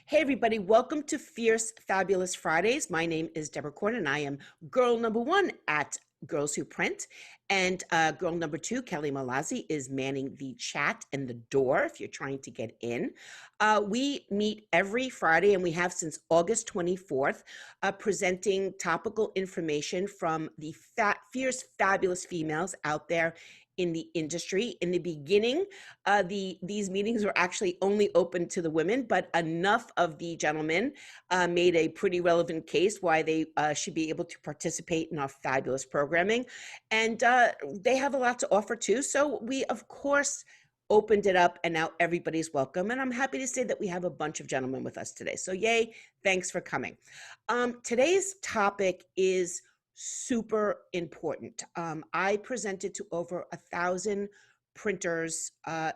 Hey, everybody, welcome to Fierce Fabulous Fridays. My name is Deborah Corn, and I am girl number one at Girls Who Print. And girl number two, Kelly Malazzi, is manning the chat and the door if you're trying to get in. We meet every Friday, and we have since August 24th, presenting topical information from the fierce, fabulous females out there in the industry. In the beginning, these meetings were actually only open to the women, but enough of the gentlemen made a pretty relevant case why they should be able to participate in our fabulous programming. And they have a lot to offer too. So we, of course, opened it up, and now everybody's welcome. And I'm happy to say that we have a bunch of gentlemen with us today. So yay, thanks for coming. Today's topic is super important. I presented to over 1,000 printers a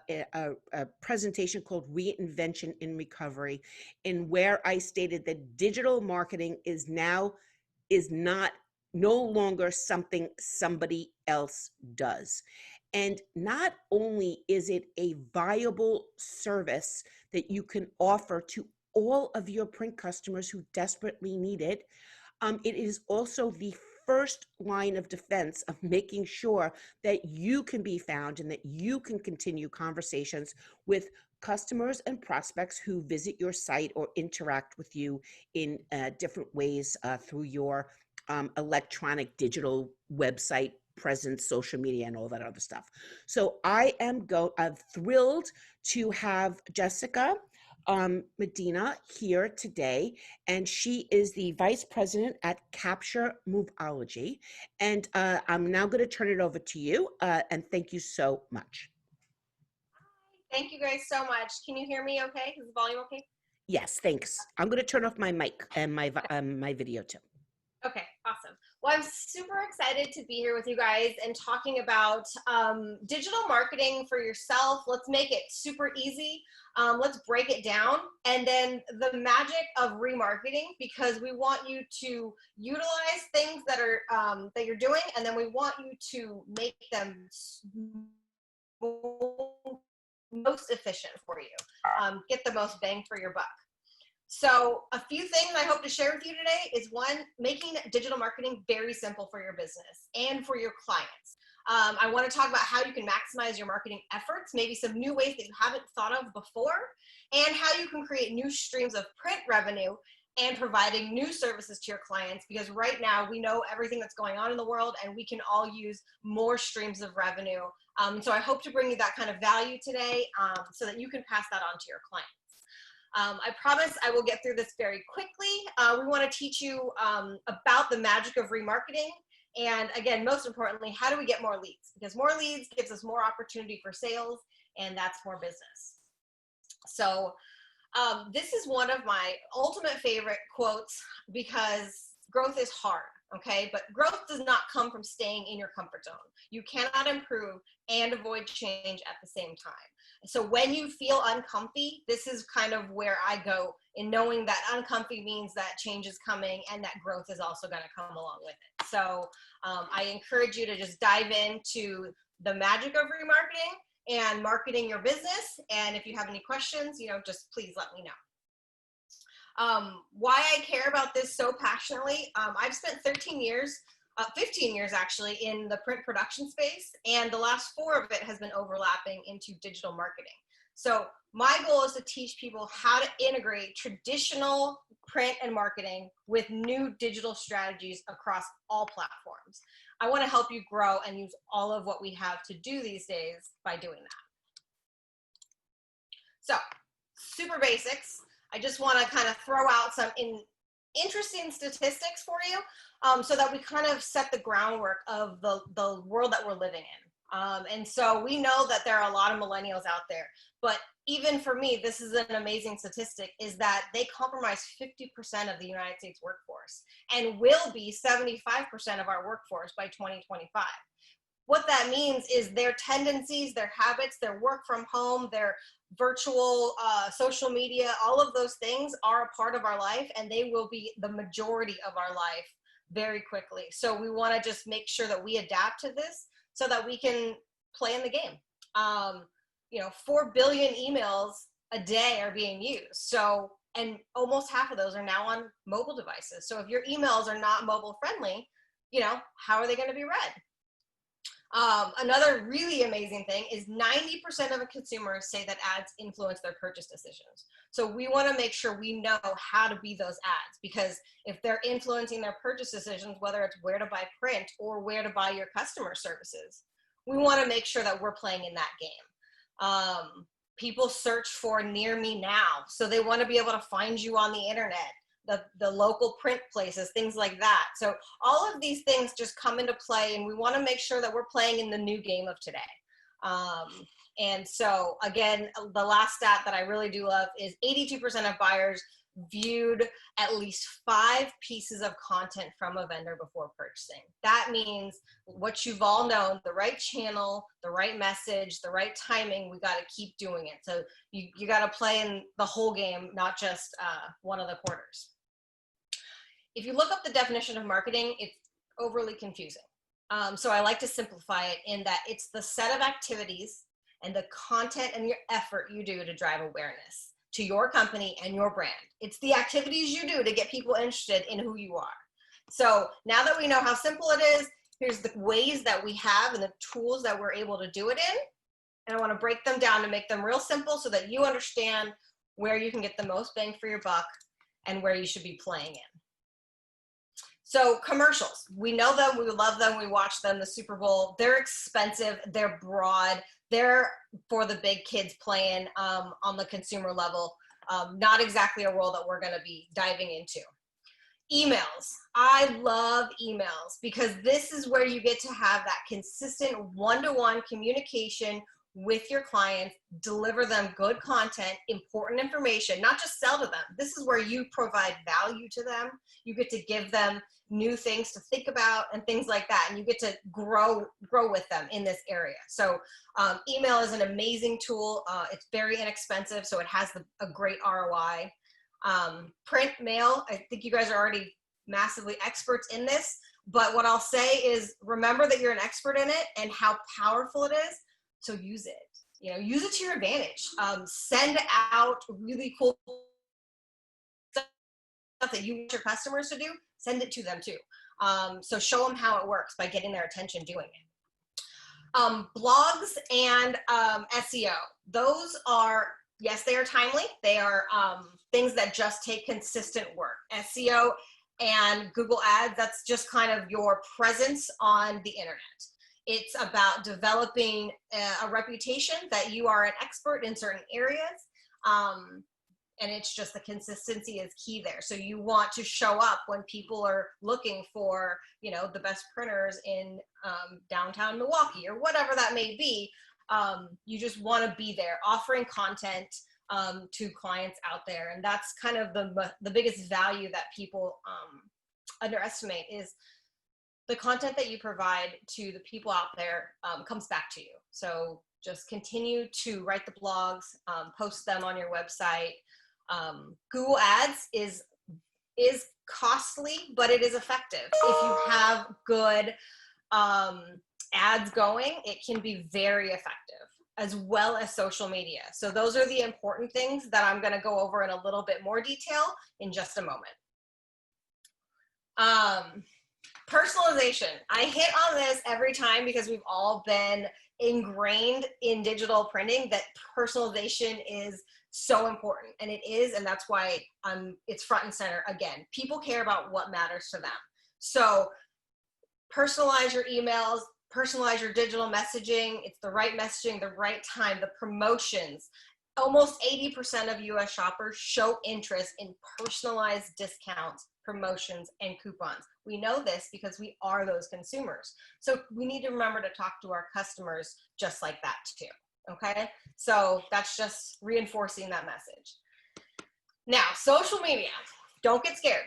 presentation called Reinvention in Recovery, in where I stated that digital marketing is no longer something somebody else does. And not only is it a viable service that you can offer to all of your print customers who desperately need it, it is also the first line of defense of making sure that you can be found and that you can continue conversations with customers and prospects who visit your site or interact with you in different ways through your electronic digital website presence, social media, and all that other stuff. So I'm thrilled to have Jessica Medina here today, and she is the vice president at Capture Moveology. And I'm now going to turn it over to you, and thank you so much. Thank you guys so much. Can you hear me okay? Is the volume okay? Yes, thanks. I'm going to turn off my mic and my video too. Okay, awesome. Well, I'm super excited to be here with you guys and talking about digital marketing for yourself. Let's make it super easy. Let's break it down. And then the magic of remarketing, because we want you to utilize things that are that you're doing, and then we want you to make them most efficient for you. Get the most bang for your buck. So a few things I hope to share with you today is one, making digital marketing very simple for your business and for your clients. I want to talk about how you can maximize your marketing efforts, maybe some new ways that you haven't thought of before, and how you can create new streams of print revenue and providing new services to your clients, because right now we know everything that's going on in the world and we can all use more streams of revenue. So I hope to bring you that kind of value today so that you can pass that on to your clients. I promise I will get through this very quickly. We want to teach you about the magic of remarketing. And again, most importantly, how do we get more leads? Because more leads gives us more opportunity for sales, and that's more business. So this is one of my ultimate favorite quotes, because growth is hard, okay? But growth does not come from staying in your comfort zone. You cannot improve and avoid change at the same time. So when you feel uncomfy, this is kind of where I go in knowing that uncomfy means that change is coming and that growth is also going to come along with it. So I encourage you to just dive into the magic of remarketing and marketing your business. And if you have any questions, just please let me know. Why I care about this so passionately, I've spent 15 years actually in the print production space, and the last 4 of it has been overlapping into digital marketing. So my goal is to teach people how to integrate traditional print and marketing with new digital strategies across all platforms. I want to help you grow and use all of what we have to do these days by doing that. So super basics. I just want to kind of throw out some interesting statistics for you, so that we kind of set the groundwork of the world that we're living in. And so we know that there are a lot of millennials out there, but even for me, this is an amazing statistic, is that they comprise 50% of the United States workforce and will be 75% of our workforce by 2025. What that means is their tendencies, their habits, their work from home, their virtual social media, all of those things are a part of our life, and they will be the majority of our life very quickly. So we want to just make sure that we adapt to this so that we can play in the game. 4 billion emails a day are being used. So And almost half of those are now on mobile devices. So if your emails are not mobile friendly, how are they going to be read? Another really amazing thing is 90% of consumers say that ads influence their purchase decisions. So we want to make sure we know how to be those ads, because if they're influencing their purchase decisions, whether it's where to buy print or where to buy your customer services, we want to make sure that we're playing in that game. People search for near me now, so they want to be able to find you on the internet. The local print places, things like that. So all of these things just come into play, and we want to make sure that we're playing in the new game of today. And so again, the last stat that I really do love is 82% of buyers viewed at least 5 pieces of content from a vendor before purchasing. That means what you've all known, the right channel, the right message, the right timing, we got to keep doing it. So you got to play in the whole game, not just one of the quarters. If you look up the definition of marketing, it's overly confusing. So I like to simplify it in that it's the set of activities and the content and your effort you do to drive awareness to your company and your brand. It's the activities you do to get people interested in who you are. So now that we know how simple it is, here's the ways that we have and the tools that we're able to do it in. And I want to break them down to make them real simple so that you understand where you can get the most bang for your buck and where you should be playing in. So commercials, we know them, we love them, we watch them, the Super Bowl, they're expensive, they're broad, they're for the big kids playing on the consumer level, not exactly a role that we're gonna be diving into. Emails, I love emails because this is where you get to have that consistent one-to-one communication with your clients, deliver them good content, important information, not just sell to them. This is where you provide value to them. You get to give them new things to think about and things like that. And you get to grow with them in this area. So email is an amazing tool. It's very inexpensive, so it has a great ROI. Print mail, I think you guys are already massively experts in this, but what I'll say is remember that you're an expert in it and how powerful it is. So use it, use it to your advantage. Send out really cool stuff that you want your customers to do, send it to them too. So show them how it works by getting their attention doing it. Blogs and SEO, those are, yes, they are timely. They are things that just take consistent work. SEO and Google Ads, that's just kind of your presence on the internet. It's about developing a reputation that you are an expert in certain areas. And it's just the consistency is key there. So you want to show up when people are looking for, the best printers in downtown Milwaukee or whatever that may be. You just want to be there offering content to clients out there. And that's kind of the biggest value that people underestimate is the content that you provide to the people out there comes back to you. So just continue to write the blogs, post them on your website. Google Ads is costly, but it is effective. If you have good ads going, it can be very effective, as well as social media. So those are the important things that I'm gonna go over in a little bit more detail in just a moment. Personalization. I hit on this every time because we've all been ingrained in digital printing that personalization is so important, and it is, and that's why it's front and center. Again, people care about what matters to them. So personalize your emails, personalize your digital messaging. It's the right messaging, the right time, the promotions. Almost 80% of US shoppers show interest in personalized discounts, promotions, and coupons. We know this because we are those consumers. So we need to remember to talk to our customers just like that too, okay? So that's just reinforcing that message. Now, social media, don't get scared.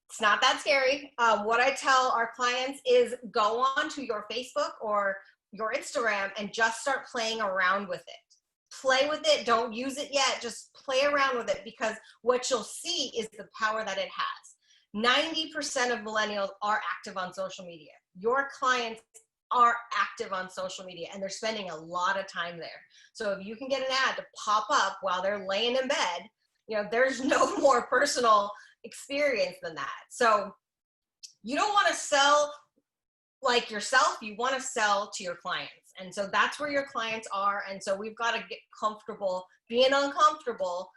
It's not that scary. What I tell our clients is go on to your Facebook or your Instagram and just start playing around with it. Play with it, don't use it yet, just play around with it, because what you'll see is the power that it has. 90% of millennials are active on social media. Your clients are active on social media and they're spending a lot of time there. So if you can get an ad to pop up while they're laying in bed, there's no more personal experience than that. So you don't want to sell like yourself, you want to sell to your clients. And so that's where your clients are. And so we've got to get comfortable being uncomfortable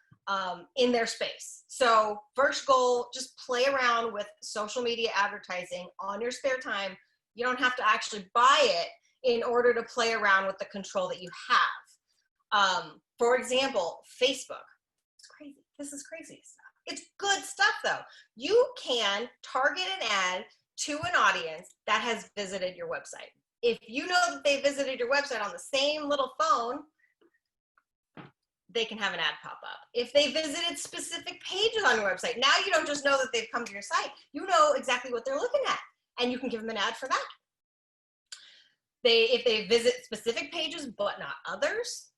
in their space. So first goal, just play around with social media advertising on your spare time. You don't have to actually buy it in order to play around with the control that you have. For example, Facebook. It's crazy. This is crazy stuff. It's good stuff though. You can target an ad to an audience that has visited your website. If you know that they visited your website on the same little phone, they can have an ad pop up. If they visited specific pages on your website, now you don't just know that they've come to your site, you know exactly what they're looking at, and you can give them an ad for that. If they visit specific pages but not others,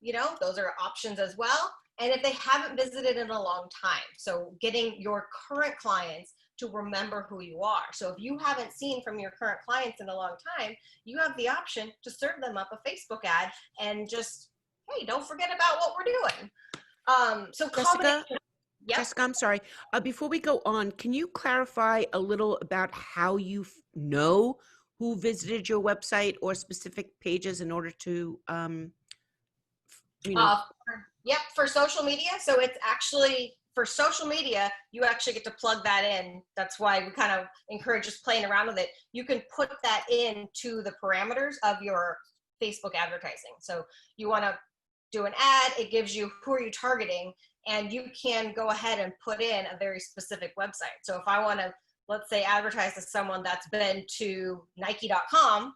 those are options as well. And if they haven't visited in a long time, so getting your current clients to remember who you are. So if you haven't seen from your current clients in a long time, you have the option to serve them up a Facebook ad and just, hey, don't forget about what we're doing. So Jessica, I'm sorry. Before we go on, can you clarify a little about how you know who visited your website or specific pages in order to, for social media. So it's actually, for social media, you actually get to plug that in. That's why we kind of encourage just playing around with it. You can put that into the parameters of your Facebook advertising. So you want to do an ad, it gives you who are you targeting, and you can go ahead and put in a very specific website. So if I want to, let's say, advertise to someone that's been to Nike.com,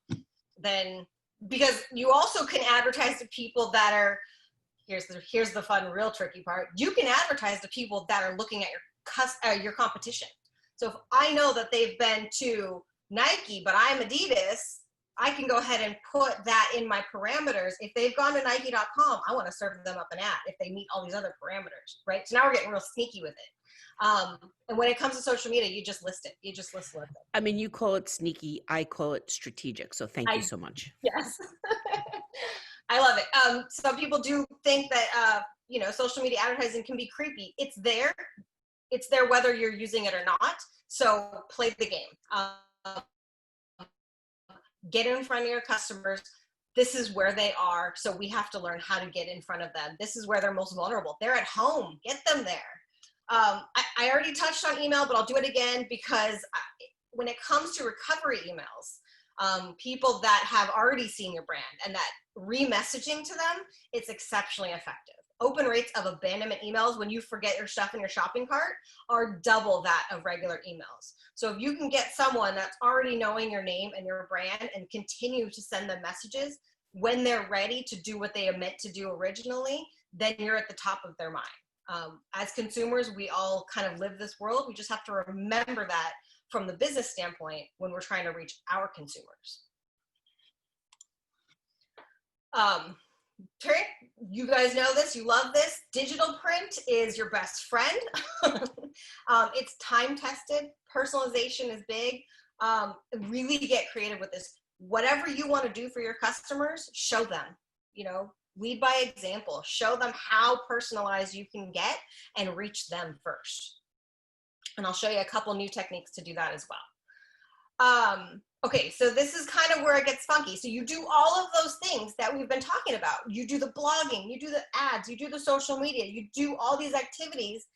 then, because you also can advertise to people that are, here's the fun, real tricky part. You can advertise to people that are looking at your competition. So if I know that they've been to Nike, but I'm Adidas, I can go ahead and put that in my parameters. If they've gone to Nike.com, I want to serve them up an ad if they meet all these other parameters, right? So now we're getting real sneaky with it. And when it comes to social media, you just list it. You just list it. I mean, you call it sneaky, I call it strategic. So thank you so much. Yes. I love it. Some people do think that, social media advertising can be creepy. It's there. It's there whether you're using it or not. So play the game. Get in front of your customers. This is where they are. So we have to learn how to get in front of them. This is where they're most vulnerable. They're at home. Get them there. I already touched on email, but I'll do it again because when it comes to recovery emails, people that have already seen your brand and that re-messaging to them, it's exceptionally effective. Open rates of abandonment emails when you forget your stuff in your shopping cart are double that of regular emails. So if you can get someone that's already knowing your name and your brand and continue to send them messages when they're ready to do what they meant to do originally, then you're at the top of their mind. As consumers, we all kind of live this world. We just have to remember that from the business standpoint when we're trying to reach our consumers. Terry, you guys know this, you love this. Digital print is your best friend. It's time tested. Personalization is big. Really get creative with this. Whatever you want to do for your customers, show them, lead by example. Show them how personalized you can get and reach them first. And I'll show you a couple new techniques to do that as well. Okay, so this is kind of where it gets funky. So you do all of those things that we've been talking about. You do the blogging, you do the ads, you do the social media, you do all these activities.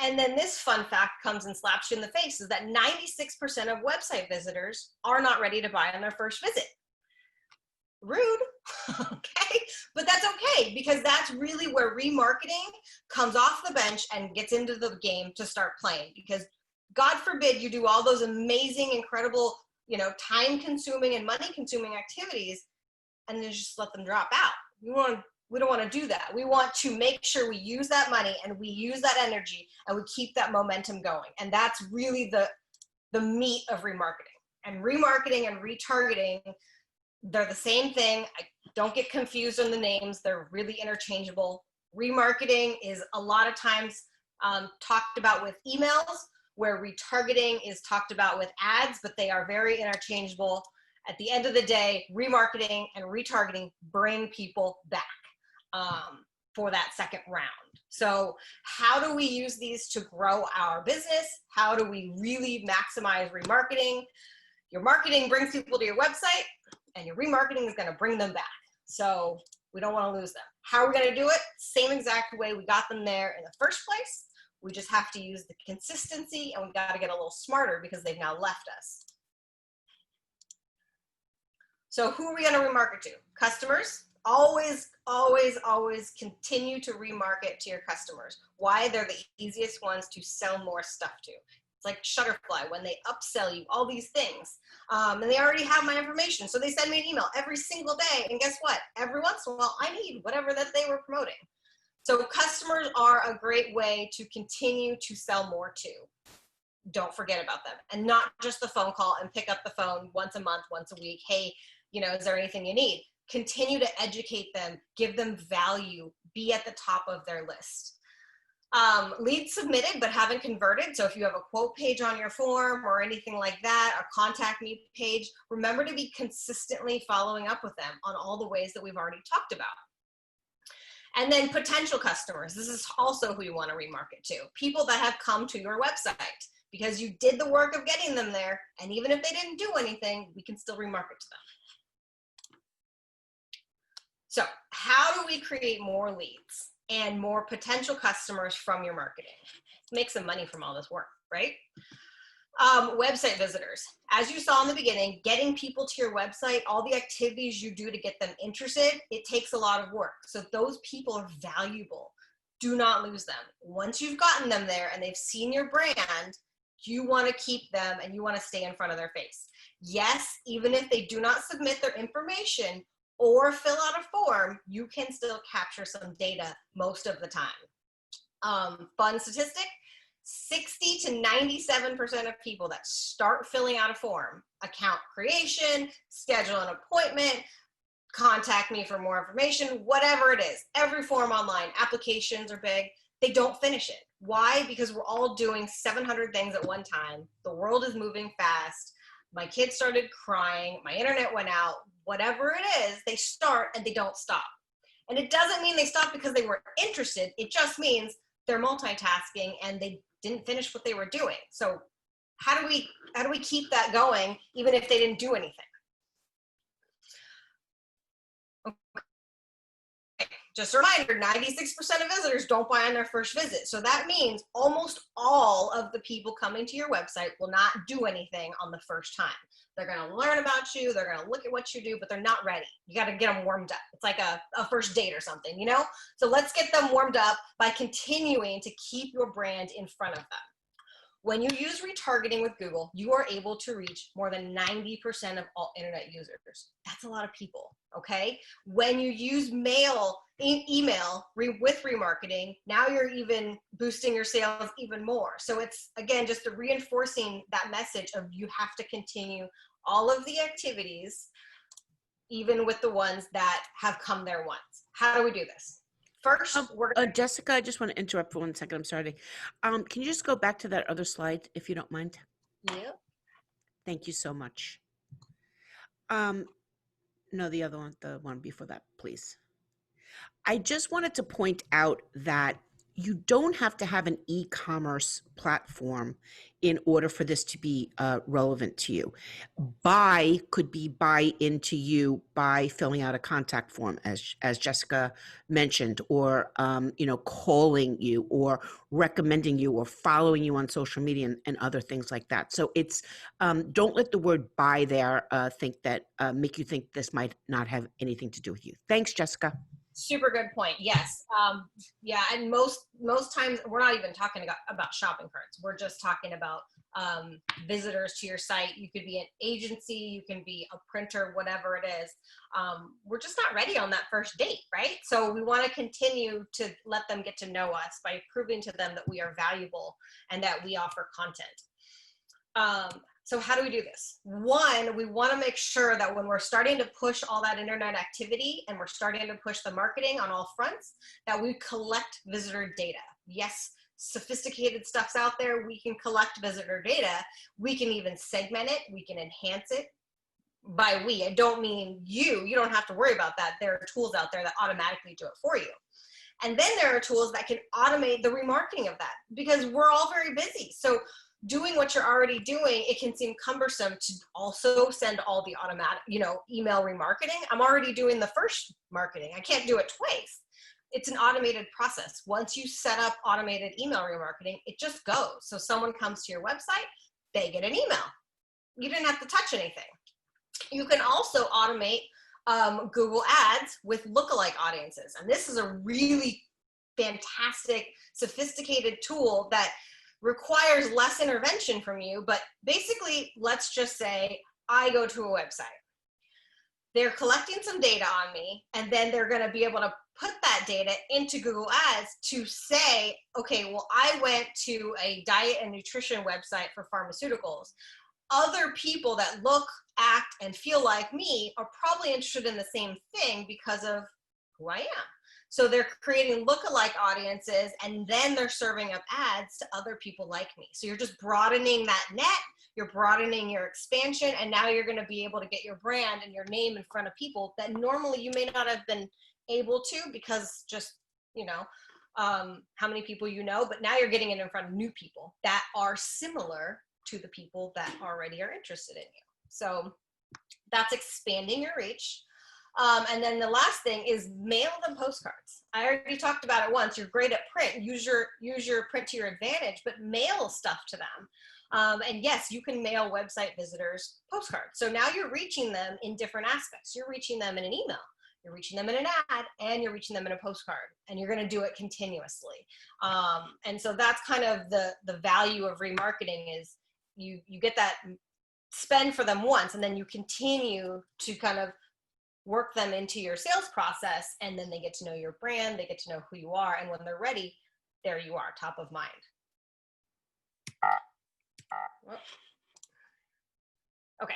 And then this fun fact comes and slaps you in the face is that 96% of website visitors are not ready to buy on their first visit. Rude, okay? But that's okay because that's really where remarketing comes off the bench and gets into the game to start playing, because God forbid you do all those amazing, incredible, time-consuming and money-consuming activities and then just let them drop out. We don't want to do that. We want to make sure we use that money and we use that energy and we keep that momentum going. And that's really the meat of remarketing. And remarketing and retargeting, they're the same thing. Don't get confused on the names. They're really interchangeable. Remarketing is a lot of times talked about with emails, where retargeting is talked about with ads, but they are very interchangeable. At the end of the day, remarketing and retargeting bring people back. for that second round. So how do we use these to grow our business? How do we really maximize remarketing? Your marketing brings people to your website, and your remarketing is going to bring them back. So we don't want to lose them. How are we going to do it? Same exact way we got them there in the first place. We just have to use the consistency, and we got to get a little smarter because they've now left us. So who are we going to remarket to? Customers. Always, always, always continue to remarket to your customers. Why? They're the easiest ones to sell more stuff to. It's like Shutterfly, when they upsell you all these things, and they already have my information. So they send me an email every single day. And guess what? Every once in a while, I need whatever that they were promoting. So customers are a great way to continue to sell more to. Don't forget about them. And not just the phone call and pick up the phone once a month, once a week. Hey, is there anything you need? Continue to educate them, give them value, be at the top of their list. Leads submitted but haven't converted. So if you have a quote page on your form or anything like that, a contact me page, remember to be consistently following up with them on all the ways that we've already talked about. And then potential customers. This is also who you want to remarket to. People that have come to your website because you did the work of getting them there. And even if they didn't do anything, we can still remarket to them. So how do we create more leads and more potential customers from your marketing? Make some money from all this work, right? Website visitors. As you saw in the beginning, getting people to your website, all the activities you do to get them interested, it takes a lot of work. So those people are valuable. Do not lose them. Once you've gotten them there and they've seen your brand, you want to keep them and you want to stay in front of their face. Yes, even if they do not submit their information or fill out a form, you can still capture some data most of the time. Fun statistic, 60 to 97% of people that start filling out a form, account creation, schedule an appointment, contact me for more information, whatever it is, every form online, applications are big, they don't finish it. Why? Because we're all doing 700 things at one time. The world is moving fast. My kids started crying, my internet went out, whatever it is, they start and they don't stop. And it doesn't mean they stopped because they weren't interested. It just means they're multitasking and they didn't finish what they were doing. So how do we keep that going even if they didn't do anything? Just a reminder, 96% of visitors don't buy on their first visit. So that means almost all of the people coming to your website will not do anything on the first time. They're going to learn about you. They're going to look at what you do, but they're not ready. You got to get them warmed up. It's like a first date or something, So let's get them warmed up by continuing to keep your brand in front of them. When you use retargeting with Google, you are able to reach more than 90% of all internet users. That's a lot of people, okay? When you use email with remarketing, now you're even boosting your sales even more. So it's, again, just reinforcing that message of you have to continue all of the activities, even with the ones that have come there once. How do we do this? First, Jessica, I just want to interrupt for 1 second. I'm sorry. Can you just go back to that other slide, if you don't mind? Yeah. Thank you so much. No, the other one, the one before that, please. I just wanted to point out that you don't have to have an e-commerce platform in order for this to be relevant to you. Buy could be buy into you by filling out a contact form, as Jessica mentioned, or calling you, or recommending you, or following you on social media, and other things like that. So it's don't let the word buy there make you think this might not have anything to do with you. Thanks, Jessica. Super good point. Yes. Yeah. And most times we're not even talking about shopping carts. We're just talking about visitors to your site. You could be an agency, you can be a printer, whatever it is. We're just not ready on that first date, right? So we want to continue to let them get to know us by proving to them that we are valuable and that we offer content. So how do we do this? One, we want to make sure that when we're starting to push all that internet activity and we're starting to push the marketing on all fronts, that we collect visitor data. Yes, sophisticated stuff's out there. We can collect visitor data. We can even segment it. We can enhance it. By we, I don't mean you. You don't have to worry about that. There are tools out there that automatically do it for you. And then there are tools that can automate the remarketing of that, because we're all very busy. So doing what you're already doing, it can seem cumbersome to also send all the automatic, email remarketing. I'm already doing the first marketing. I can't do it twice. It's an automated process. Once you set up automated email remarketing, it just goes. So someone comes to your website, they get an email. You didn't have to touch anything. You can also automate Google Ads with lookalike audiences. And this is a really fantastic, sophisticated tool that requires less intervention from you. But basically, let's just say I go to a website. They're collecting some data on me, and then they're going to be able to put that data into Google Ads to say, okay, well, I went to a diet and nutrition website for pharmaceuticals. Other people that look, act, and feel like me are probably interested in the same thing because of who I am. So they're creating lookalike audiences, and then they're serving up ads to other people like me. So you're just broadening that net, you're broadening your expansion, and now you're going to be able to get your brand and your name in front of people that normally you may not have been able to, because just, how many people but now you're getting it in front of new people that are similar to the people that already are interested in you. So that's expanding your reach. And then the last thing is mail them postcards. I already talked about it once. You're great at print. Use your print to your advantage, but mail stuff to them. And yes, you can mail website visitors postcards. So now you're reaching them in different aspects. You're reaching them in an email, you're reaching them in an ad, and you're reaching them in a postcard, and you're going to do it continuously. And so that's kind of the value of remarketing is you get that spend for them once, and then you continue to kind of work them into your sales process, and then they get to know your brand, they get to know who you are, and when they're ready, there you are, top of mind. Okay,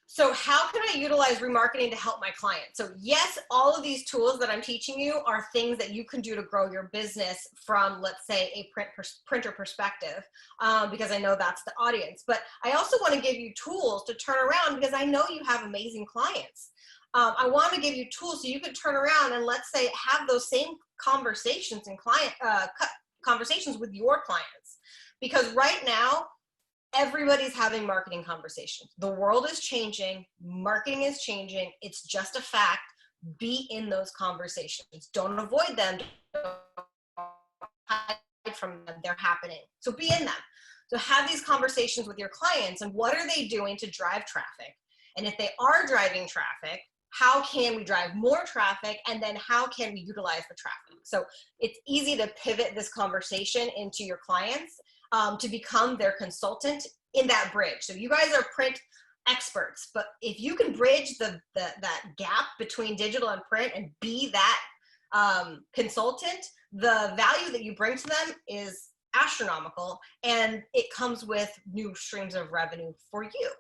so how can I utilize remarketing to help my clients? So yes, all of these tools that I'm teaching you are things that you can do to grow your business from, let's say, a printer perspective, because I know that's the audience. But I also want to give you tools to turn around, because I know you have amazing clients. I want to give you tools so you can turn around and, let's say, have those same conversations and conversations with your clients. Because right now, everybody's having marketing conversations. The world is changing. Marketing is changing. It's just a fact. Be in those conversations. Don't avoid them. Don't hide from them. They're happening. So be in them. So have these conversations with your clients, and what are they doing to drive traffic? And if they are driving traffic, how can we drive more traffic? And then how can we utilize the traffic? So it's easy to pivot this conversation into your clients to become their consultant in that bridge. So you guys are print experts, but if you can bridge that gap between digital and print and be that consultant, the value that you bring to them is astronomical, and it comes with new streams of revenue for you,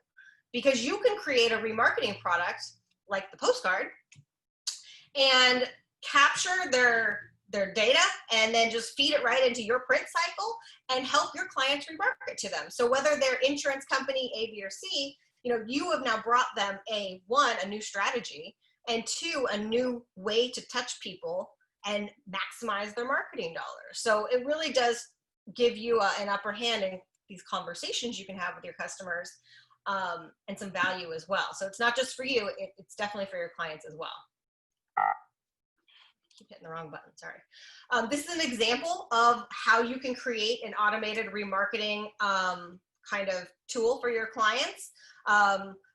because you can create a remarketing product like the postcard and capture their data and then just feed it right into your print cycle and help your clients remarket to them. So whether they're insurance company A, B, or C, you have now brought them one, a new strategy, and two, a new way to touch people and maximize their marketing dollars. So it really does give you an upper hand in these conversations you can have with your customers, and some value as well. So it's not just for you, it's definitely for your clients as well. Keep hitting the wrong button, sorry. This is an example of how you can create an automated remarketing kind of tool for your clients.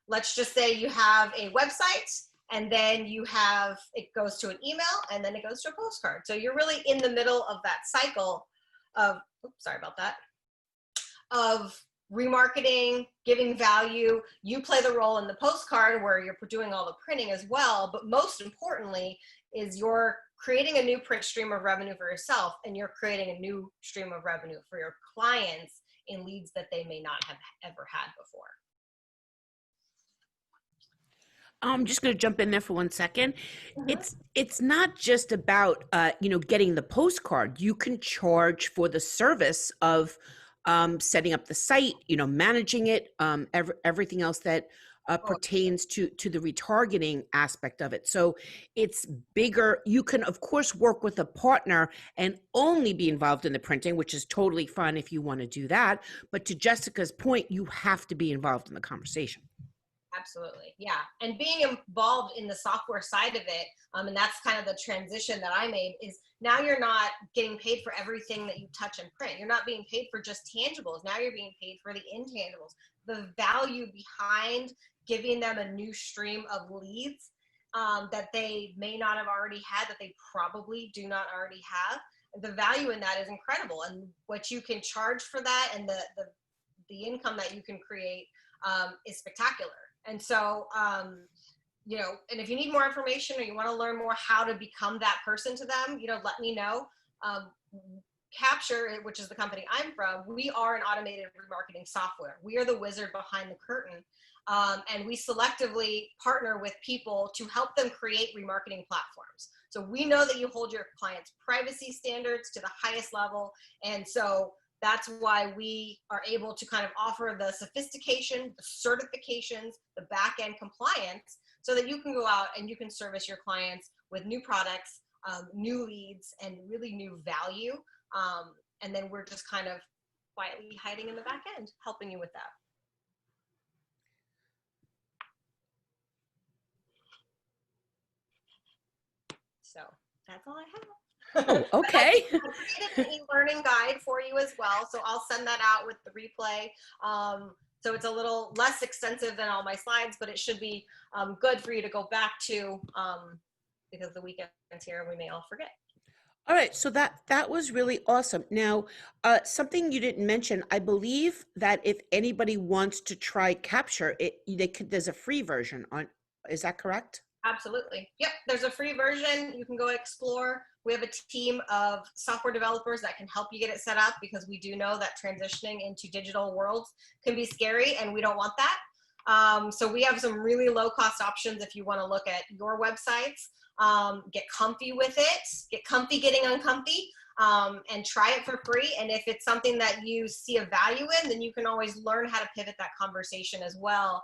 Let's just say you have a website, and then it goes to an email, and then it goes to a postcard. So you're really in the middle of that cycle of, sorry about that, of remarketing, giving value. You play the role in the postcard where you're doing all the printing as well, but most importantly is you're creating a new print stream of revenue for yourself, and you're creating a new stream of revenue for your clients in leads that they may not have ever had before. I'm just going to jump in there for 1 second. It's not just about getting the postcard. You can charge for the service of setting up the site, managing it, everything else that pertains to the retargeting aspect of it. So it's bigger. You can, of course, work with a partner and only be involved in the printing, which is totally fun if you want to do that. But to Jessica's point, you have to be involved in the conversation. Absolutely. Yeah. And being involved in the software side of it, and that's kind of the transition that I made, is now you're not getting paid for everything that you touch and print. You're not being paid for just tangibles. Now you're being paid for the intangibles, the value behind giving them a new stream of leads that they may not have already had, that they probably do not already have. The value in that is incredible. And what you can charge for that, and the income that you can create is spectacular. And so, you know, and if you need more information or you want to learn more how to become that person to them, you know, let me know. Capture, which is the company I'm from, we are an automated remarketing software. We are the wizard behind the curtain. And we selectively partner with people to help them create remarketing platforms. So we know that you hold your clients' privacy standards to the highest level. And so that's why we are able to kind of offer the sophistication, the certifications, the back-end compliance, so that you can go out and you can service your clients with new products, new leads, and really new value. And then we're just kind of quietly hiding in the back end, helping you with that. So that's all I have. Oh, okay. I created an e-learning guide for you as well, so I'll send that out with the replay. So it's a little less extensive than all my slides, but it should be good for you to go back to because the weekend's here and we may all forget. All right, so that was really awesome. Now, something you didn't mention, I believe that if anybody wants to try Capture, there's a free version on. Is that correct? Absolutely. Yep. There's a free version. You can go explore. We have a team of software developers that can help you get it set up, because we do know that transitioning into digital worlds can be scary and we don't want that. So we have some really low cost options if you want to look at your websites, get comfy with it, get comfy getting uncomfy, and try it for free. And if it's something that you see a value in, then you can always learn how to pivot that conversation as well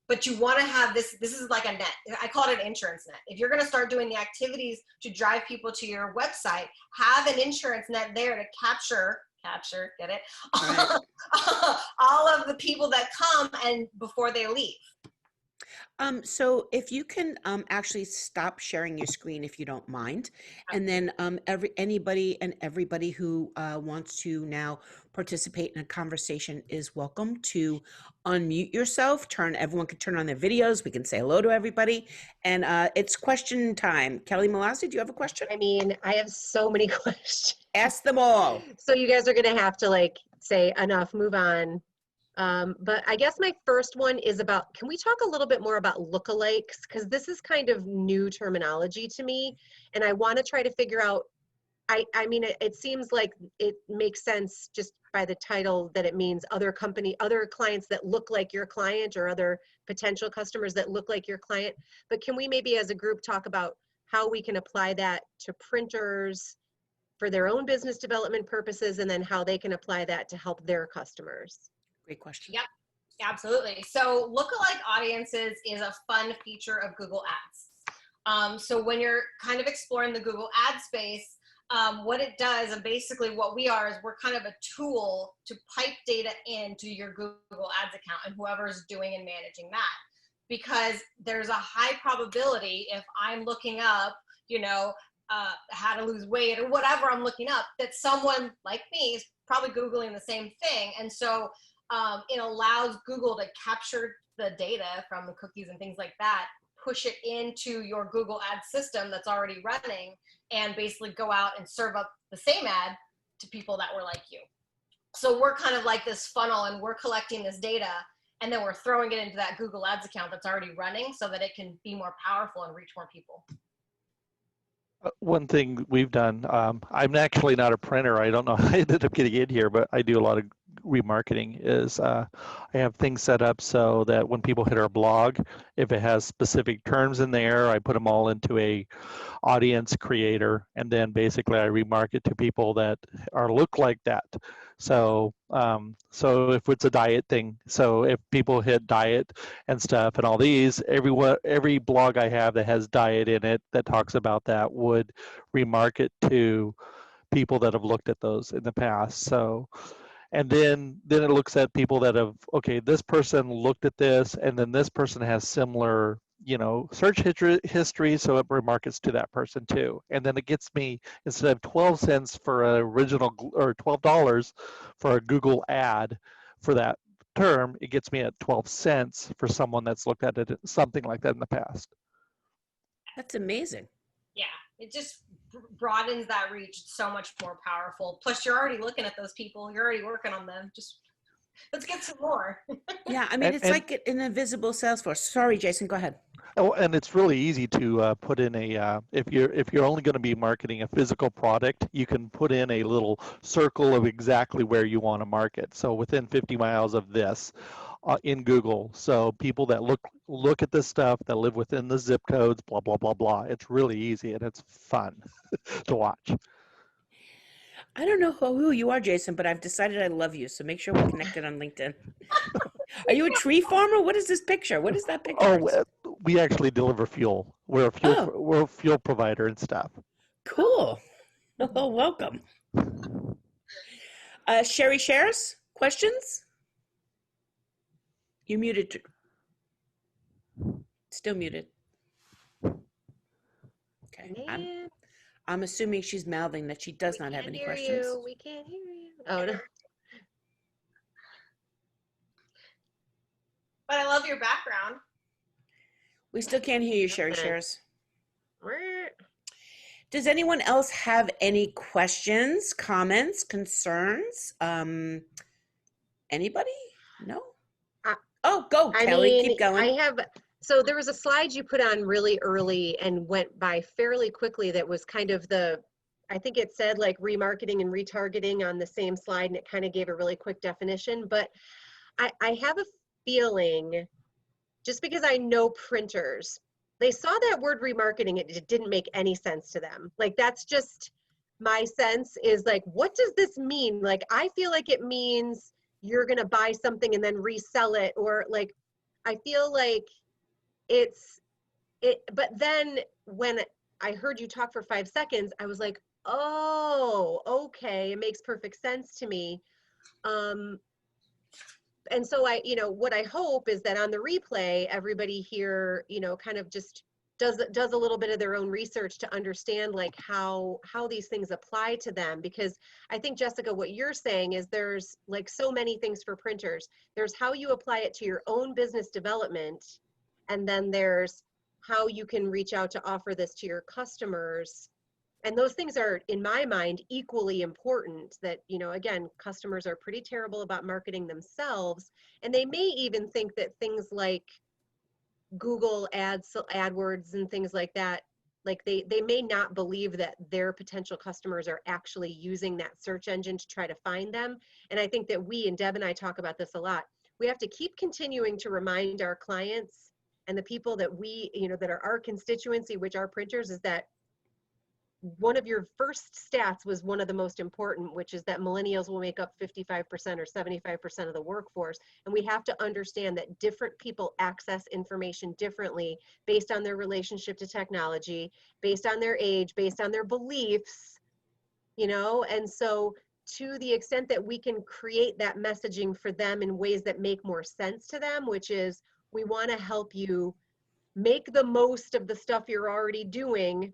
but you want to have this is like a net. I call it an insurance net. If you're going to start doing the activities to drive people to your website, have an insurance net there to capture, get it? Right. All of the people that come and before they leave. So if you can actually stop sharing your screen, if you don't mind, and then anybody and everybody who wants to now participate in a conversation is welcome to unmute yourself. Everyone can turn on their videos. We can say hello to everybody, and it's question time. Kelly Malassi, do you have a question? I mean, I have so many questions. Ask them all. So you guys are gonna have to like say enough, move on. But I guess my first one is about, can we talk a little bit more about lookalikes? Because this is kind of new terminology to me, and I want to try to figure out, I mean, it seems like it makes sense just by the title that it means other clients that look like your client, or other potential customers that look like your client. But can we maybe as a group talk about how we can apply that to printers for their own business development purposes, and then how they can apply that to help their customers? Great question. Yep, absolutely. So lookalike audiences is a fun feature of Google Ads. So when you're kind of exploring the Google ad space, what it does, and basically what we are, is we're kind of a tool to pipe data into your Google Ads account and whoever's doing and managing that. Because there's a high probability, if I'm looking up, you know, how to lose weight or whatever I'm looking up, that someone like me is probably Googling the same thing. And so it allows Google to capture the data from the cookies and things like that, push it into your Google ad system that's already running, and basically go out and serve up the same ad to people that were like you. So we're kind of like this funnel, and we're collecting this data, and then we're throwing it into that Google Ads account that's already running so that it can be more powerful and reach more people. One thing we've done, I'm actually not a printer. I don't know how I ended up getting in here, but I do a lot of remarketing is I have things set up so that when people hit our blog, if it has specific terms in there, I put them all into a audience creator, and then basically I remarket to people that are look like that. So so if it's a diet thing, so if people hit diet and stuff and all these, every blog I have that has diet in it that talks about that would remarket to people that have looked at those in the past. So and then it looks at people that have, okay, this person looked at this, and then this person has similar, search history, so it remarkets to that person too. And then it gets me, instead of 12 cents for an original, or $12 for a Google ad for that term, it gets me at 12 cents for someone that's looked at it, something like that in the past. That's amazing. Yeah, it just broadens that reach. It's so much more powerful. Plus, you're already looking at those people. You're already working on them. Just let's get some more. Yeah, I mean, it's And like an invisible sales force. Sorry, Jason, go ahead. oh, and it's really easy to put in a if you're only going to be marketing a physical product, you can put in a little circle of exactly where you want to market. So within 50 miles of this, in Google. So people that look at this stuff, that live within the zip codes, blah blah blah blah. It's really easy and it's fun to watch. I don't know who you are, Jason, but I've decided I love you. So make sure we're connected on LinkedIn. Are you a tree farmer? What is this picture? What is that picture? Oh, we actually deliver fuel. We're a fuel Oh. we're a fuel provider and stuff. Cool. Oh, welcome. Sherry shares questions? You're muted. Still muted. Okay. Man, I'm assuming she's mouthing that she does not have any questions. We can't hear you. Oh, no. But I love your background. We still can't hear you, Sherry Okay. shares. Does anyone else have any questions, comments, concerns? Anybody? No? Oh, go, Kelly. Keep going. So there was a slide you put on really early and went by fairly quickly that was kind of I think it said like remarketing and retargeting on the same slide, and it kind of gave a really quick definition. But I have a feeling, just because I know printers, they saw that word remarketing, it didn't make any sense to them. Like, that's just my sense, is like, what does this mean? Like, I feel like it means you're going to buy something and then resell it, or like, I feel like but then when I heard you talk for 5 seconds, I was like, oh, okay, it makes perfect sense to me. And so what I hope is that on the replay, everybody here, kind of just does a little bit of their own research to understand like how these things apply to them. Because I think, Jessica, what you're saying is there's like so many things for printers. There's how you apply it to your own business development, and then there's how you can reach out to offer this to your customers. And those things are, in my mind, equally important. That, again, customers are pretty terrible about marketing themselves. And they may even think that things like Google ads, AdWords and things like that, like they may not believe that their potential customers are actually using that search engine to try to find them. And I think that and Deb and I talk about this a lot. We have to keep continuing to remind our clients and the people that that are our constituency, which are printers, is that one of your first stats was one of the most important, which is that millennials will make up 55% or 75% of the workforce. And we have to understand that different people access information differently based on their relationship to technology, based on their age, based on their beliefs, and so to the extent that we can create that messaging for them in ways that make more sense to them, which is, we want to help you make the most of the stuff you're already doing.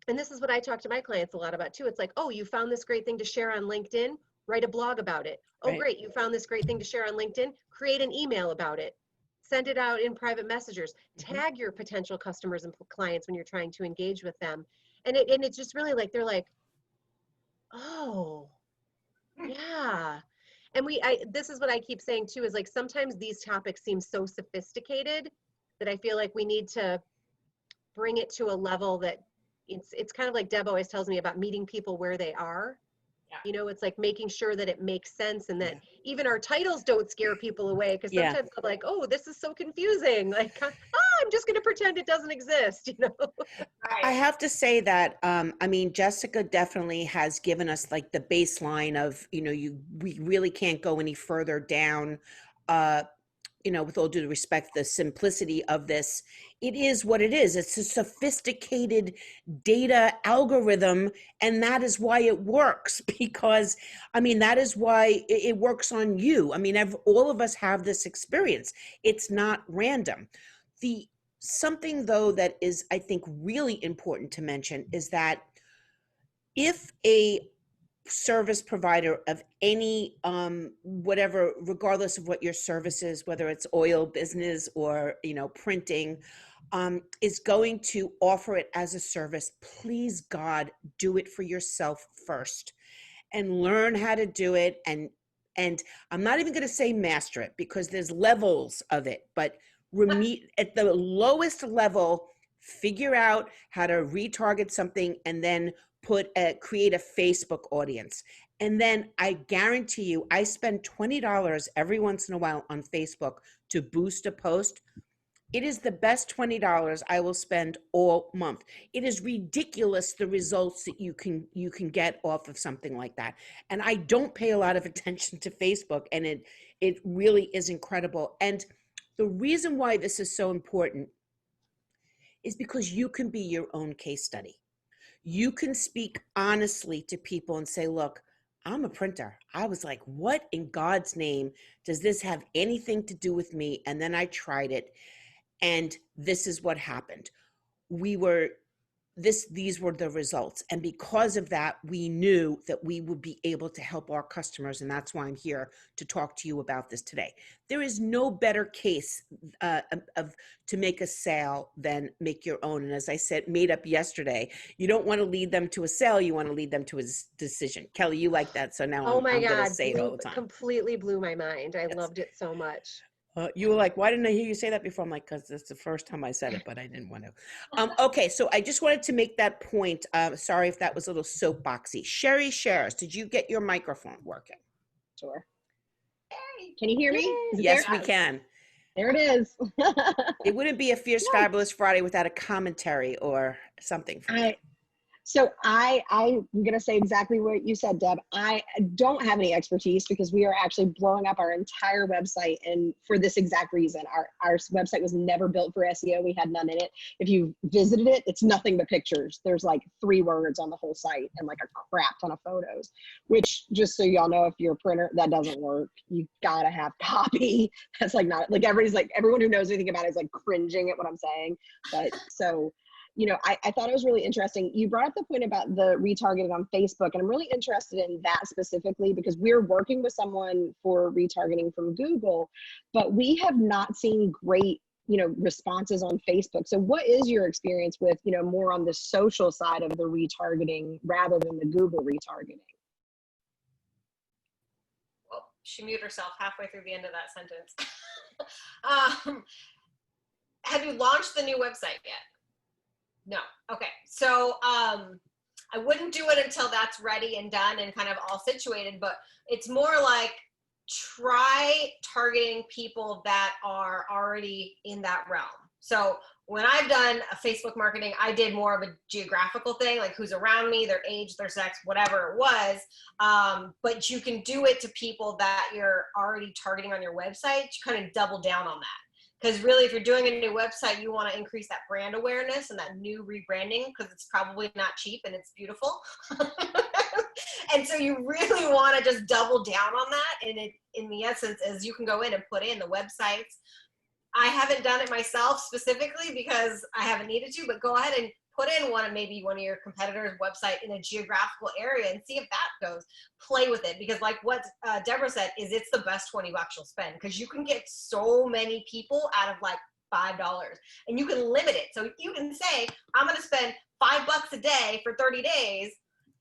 And this is what I talk to my clients a lot about too. It's like, oh, you found this great thing to share on LinkedIn, write a blog about it. Oh, Right. great, you found this great thing to share on LinkedIn, create an email about it. Send it out in private messengers. Tag your potential customers and clients when you're trying to engage with them. And it's just really like, they're like, oh, yeah. And this is what I keep saying too, is like, sometimes these topics seem so sophisticated that I feel like we need to bring it to a level that it's kind of like Deb always tells me about meeting people where they are. Yeah. You know, it's like making sure that it makes sense and that even our titles don't scare people away, because Yeah. sometimes I'm like, oh, this is so confusing. Like, I'm just going to pretend it doesn't exist, you know? I Right. have to say that I mean, Jessica definitely has given us like the baseline of, you know, we really can't go any further down, uh you know, with all due respect, the simplicity of this. It is what it is. It's a sophisticated data algorithm, and that is why it works. Because, I mean, that is why it works on you. I mean, all of us have this experience. It's not random. The something though that is, I think, really important to mention is that if a service provider of any whatever, regardless of what your service is, whether it's oil business or, you know, printing, is going to offer it as a service, please God, do it for yourself first and learn how to do it. And I'm not even going to say master it, because there's levels of it, but at the lowest level, figure out how to retarget something and then create a Facebook audience. And then I guarantee you, I spend $20 every once in a while on Facebook to boost a post. It is the best $20 I will spend all month. It is ridiculous the results that you can get off of something like that. And I don't pay a lot of attention to Facebook, and it really is incredible. And the reason why this is so important is because you can be your own case study. You can speak honestly to people and say, look, I'm a printer. I was like, what in God's name does this have anything to do with me? And then I tried it, and this is what happened. These were the results. And because of that, we knew that we would be able to help our customers. And that's why I'm here to talk to you about this today. There is no better case to make a sale than make your own. And as I said, made up yesterday, you don't want to lead them to a sale. You want to lead them to a decision. Kelly, you like that. So now Oh my I'm going to God, say it all the time. completely blew my mind. I Yes. loved it so much. You were like, why didn't I hear you say that before? I'm like, because it's the first time I said it, but I didn't want to. Okay, so I just wanted to make that point. Sorry if that was a little soapboxy. Sherry Shares, did you get your microphone working? Sure. Can you hear me? Is it Yes, there? we can. There it is. It wouldn't be a Fierce Nice. Fabulous Friday without a commentary or something from you. I'm going to say exactly what you said, Deb. I don't have any expertise because we are actually blowing up our entire website, and for this exact reason. Our website was never built for SEO. We had none in it. If you visited it, it's nothing but pictures. There's like 3 words on the whole site and like a crap ton of photos, which, just so y'all know, if you're a printer, that doesn't work. You gotta have copy. That's like not like everyone who knows anything about it is like cringing at what I'm saying. But so, you know, I thought it was really interesting. You brought up the point about the retargeting on Facebook, and I'm really interested in that specifically because we're working with someone for retargeting from Google, but we have not seen great, you know, responses on Facebook. So what is your experience with, you know, more on the social side of the retargeting rather than the Google retargeting? Well, she muted herself halfway through the end of that sentence. Have you launched the new website yet? No. Okay. So I wouldn't do it until that's ready and done and kind of all situated, but it's more like try targeting people that are already in that realm. So when I've done a Facebook marketing, I did more of a geographical thing, like who's around me, their age, their sex, whatever it was. But you can do it to people that you're already targeting on your website. You kind of double down on that. Because really, if you're doing a new website, you want to increase that brand awareness and that new rebranding because it's probably not cheap and it's beautiful. And so you really want to just double down on that. And it, in the essence, is you can go in and put in the websites. I haven't done it myself specifically because I haven't needed to, but go ahead and put in maybe one of your competitors' website in a geographical area and see if that goes. Play with it, because like what Deborah said, is it's the best $20 you'll spend because you can get so many people out of like $5, and you can limit it. So you can say, I'm going to spend $5 a day for 30 days,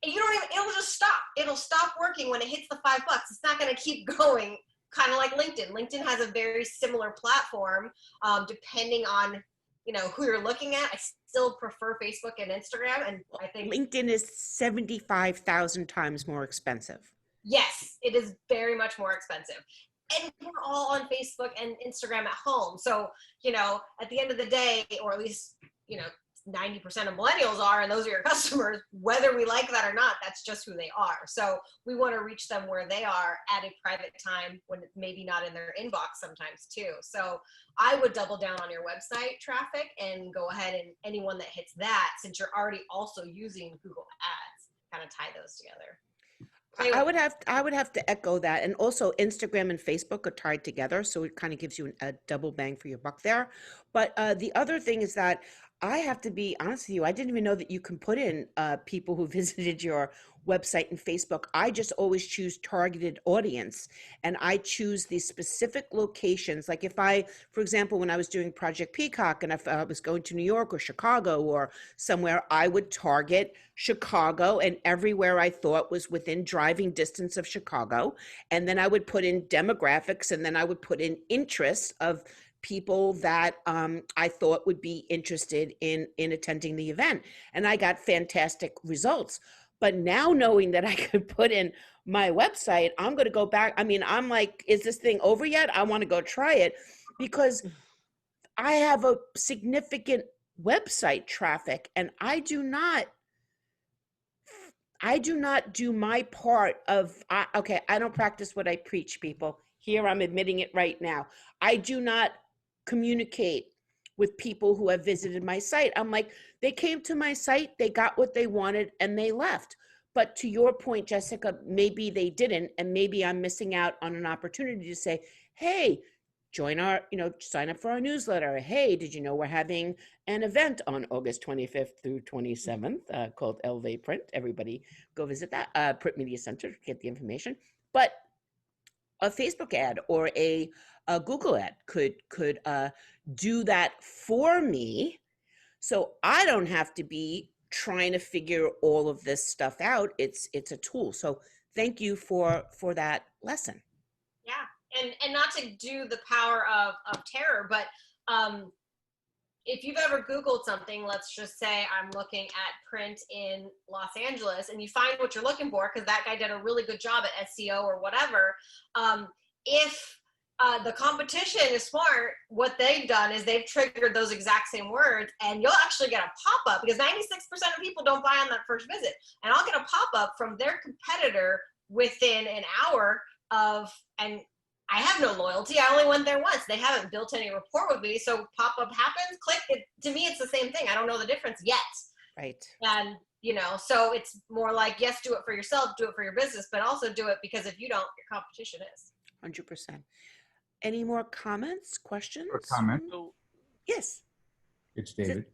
and you don't even, it'll just stop. It'll stop working when it hits the $5. It's not going to keep going. Kind of like LinkedIn. LinkedIn has a very similar platform, depending on who you're looking at, I still prefer Facebook and Instagram. And I think LinkedIn is 75,000 times more expensive. yes, it is very much more expensive. And we're all on Facebook and Instagram at home. So, at the end of the day, or at least, 90% of millennials are, and those are your customers, whether we like that or not, that's just who they are. So we want to reach them where they are at a private time when it's maybe not in their inbox sometimes too. So I would double down on your website traffic and go ahead and anyone that hits that, since you're already also using Google Ads, kind of tie those together. I would have to echo that. And also Instagram and Facebook are tied together. So it kind of gives you a double bang for your buck there. But the other thing is that I have to be honest with you. I didn't even know that you can put in people who visited your website and Facebook. I just always choose targeted audience, and I choose the specific locations. Like if I, for example, when I was doing Project Peacock and if I was going to New York or Chicago or somewhere, I would target Chicago and everywhere I thought was within driving distance of Chicago. And then I would put in demographics, and then I would put in interests of people that I thought would be interested in attending the event. And I got fantastic results. But now knowing that I could put in my website, I'm going to go back. I mean, I'm like, is this thing over yet? I want to go try it because I have a significant website traffic, and I do not do my part of, okay, I don't practice what I preach, people. Here, I'm admitting it right now. I do not communicate with people who have visited my site. I'm like, they came to my site, they got what they wanted, and they left. But to your point, Jessica, maybe they didn't, and maybe I'm missing out on an opportunity to say, hey, join our, sign up for our newsletter. Hey, did you know we're having an event on August 25th through 27th called Elevate Print? Everybody go visit that, Print Media Center, to get the information. But a Facebook ad or a Google ad could do that for me, so I don't have to be trying to figure all of this stuff out. It's a tool. So thank you for that lesson. Yeah, and not to do the power of terror, but if you've ever Googled something, let's just say I'm looking at print in Los Angeles, and you find what you're looking for because that guy did a really good job at SEO or whatever. If the competition is smart, what they've done is they've triggered those exact same words, and you'll actually get a pop-up because 96% of people don't buy on that first visit. And I'll get a pop-up from their competitor within an hour and I have no loyalty. I only went there once. They haven't built any rapport with me. So pop-up happens, click it. To me, it's the same thing. I don't know the difference yet. Right. And, so it's more like, yes, do it for yourself, do it for your business, but also do it because if you don't, your competition is. 100%. Any more comments, questions? A comment. Yes. It's David.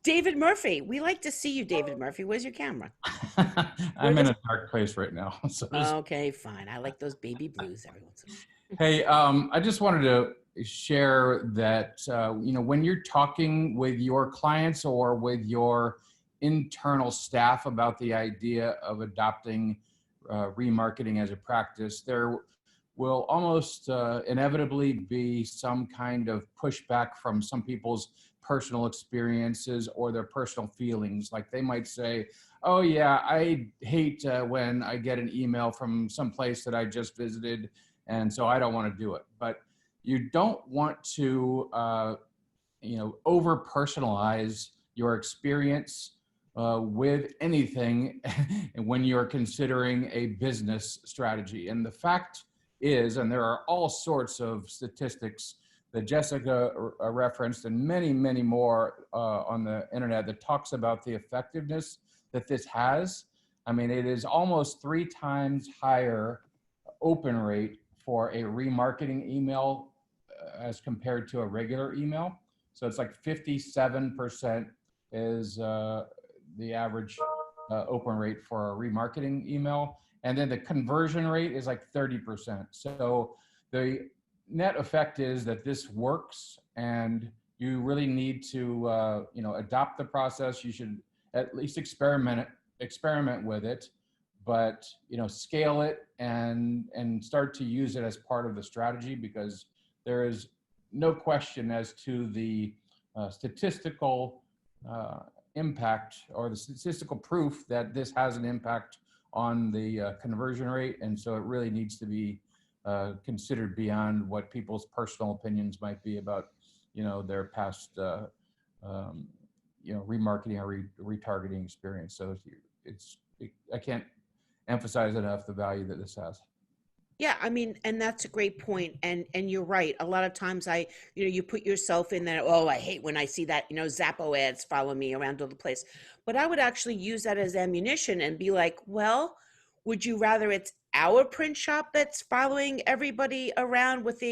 David Murphy. We like to see you, David Murphy. Where's your camera? I'm in a dark place right now. So Okay, fine. I like those baby blues every once in a while. hey, I just wanted to share that, when you're talking with your clients or with your internal staff about the idea of adopting remarketing as a practice, there will almost inevitably be some kind of pushback from some people's personal experiences or their personal feelings. Like they might say, oh yeah, I hate when I get an email from some place that I just visited, and so I don't want to do it. But you don't want to, over personalize your experience with anything when you're considering a business strategy. And the fact is, and there are all sorts of statistics that Jessica referenced and many, many more on the internet that talks about the effectiveness that this has. I mean, it is almost 3 times higher open rate for a remarketing email as compared to a regular email. So it's like 57% is the average open rate for a remarketing email. And then the conversion rate is like 30%. So the net effect is that this works, and you really need to, adopt the process. You should at least experiment with it, but scale it and start to use it as part of the strategy, because there is no question as to the statistical impact or the statistical proof that this has an impact on the conversion rate. And so it really needs to be considered beyond what people's personal opinions might be about, their past, remarketing or retargeting experience. So I can't emphasize enough the value that this has. Yeah, I mean, and that's a great point. And you're right. A lot of times you put yourself in there, oh, I hate when I see that, Zappo ads follow me around all the place. But I would actually use that as ammunition and be like, well, would you rather it's our print shop that's following everybody around with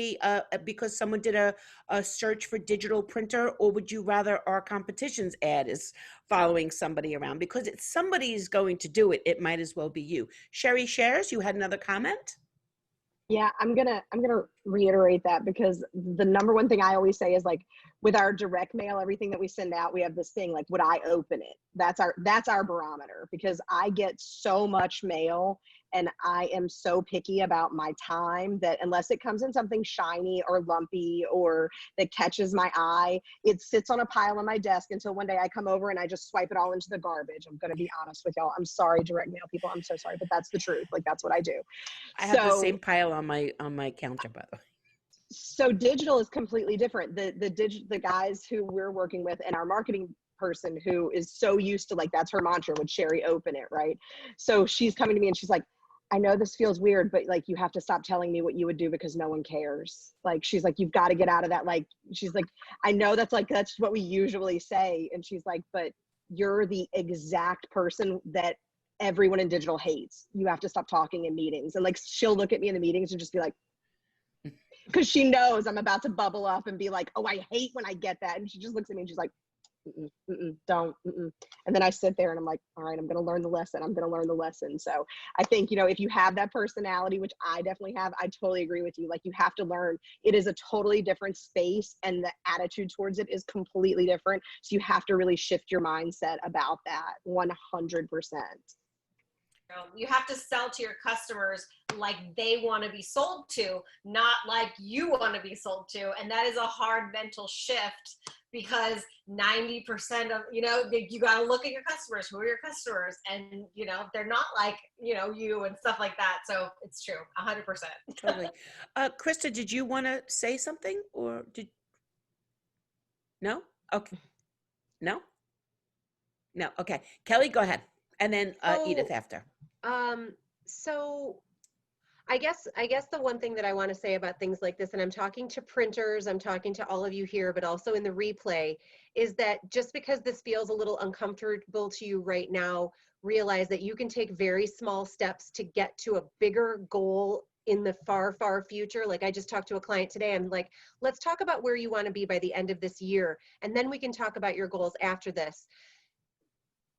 because someone did a search for digital printer, or would you rather our competition's ad is following somebody around? Because it's somebody's going to do it. It might as well be you. Sherry Shares, you had another comment? Yeah, I'm gonna reiterate that, because the number one thing I always say is, like, with our direct mail, everything that we send out, we have this thing like, would I open it? That's our barometer, because I get so much mail and I am so picky about my time that unless it comes in something shiny or lumpy or that catches my eye, it sits on a pile on my desk until one day I come over and I just swipe it all into the garbage. I'm gonna be honest with y'all. I'm sorry, direct mail people. I'm so sorry, but that's the truth. Like, that's what I do. I have the same pile on my counter, by the way. So digital is completely different. The guys who we're working with and our marketing person who is so used to, like, that's her mantra, would Sherry open it, right? So she's coming to me and she's like, I know this feels weird, but, like, you have to stop telling me what you would do because no one cares. Like, she's like, you've got to get out of that. Like, she's like, I know that's what we usually say. And she's like, but you're the exact person that everyone in digital hates. You have to stop talking in meetings. And, like, she'll look at me in the meetings and just be like, because she knows I'm about to bubble up and be like, oh, I hate when I get that. And she just looks at me and she's like, don't. And then I sit there and I'm like, all right, I'm going to learn the lesson. So I think, if you have that personality, which I definitely have, I totally agree with you. Like, you have to learn. It is a totally different space and the attitude towards it is completely different. So you have to really shift your mindset about that 100%. You have to sell to your customers like they want to be sold to, not like you want to be sold to. And that is a hard mental shift, because 90% of, you got to look at your customers. Who are your customers? And, they're not like, you and stuff like that. So it's true. 100%. Totally. Krista, did you want to say something, or no? Okay. No? Okay. Kelly, go ahead. And then Edith after. So I guess the one thing that I want to say about things like this, and I'm talking to printers, I'm talking to all of you here, but also in the replay, is that just because this feels a little uncomfortable to you right now, realize that you can take very small steps to get to a bigger goal in the far, far future. Like, I just talked to a client today. I'm like, let's talk about where you want to be by the end of this year, and then we can talk about your goals after this.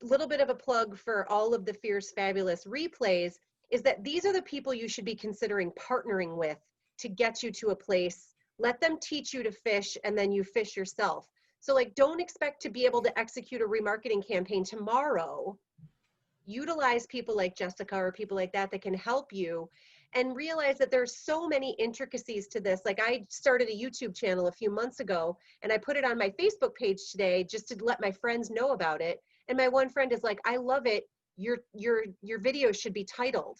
Little bit of a plug for all of the Fierce Fabulous replays is that these are the people you should be considering partnering with to get you to a place. Let them teach you to fish, and then you fish yourself. So, like, don't expect to be able to execute a remarketing campaign tomorrow. Utilize people like Jessica or people like that can help you, and realize that there's so many intricacies to this. Like, I started a YouTube channel a few months ago, and I put it on my Facebook page today just to let my friends know about it. And my one friend is like, I love it. Your videos should be titled.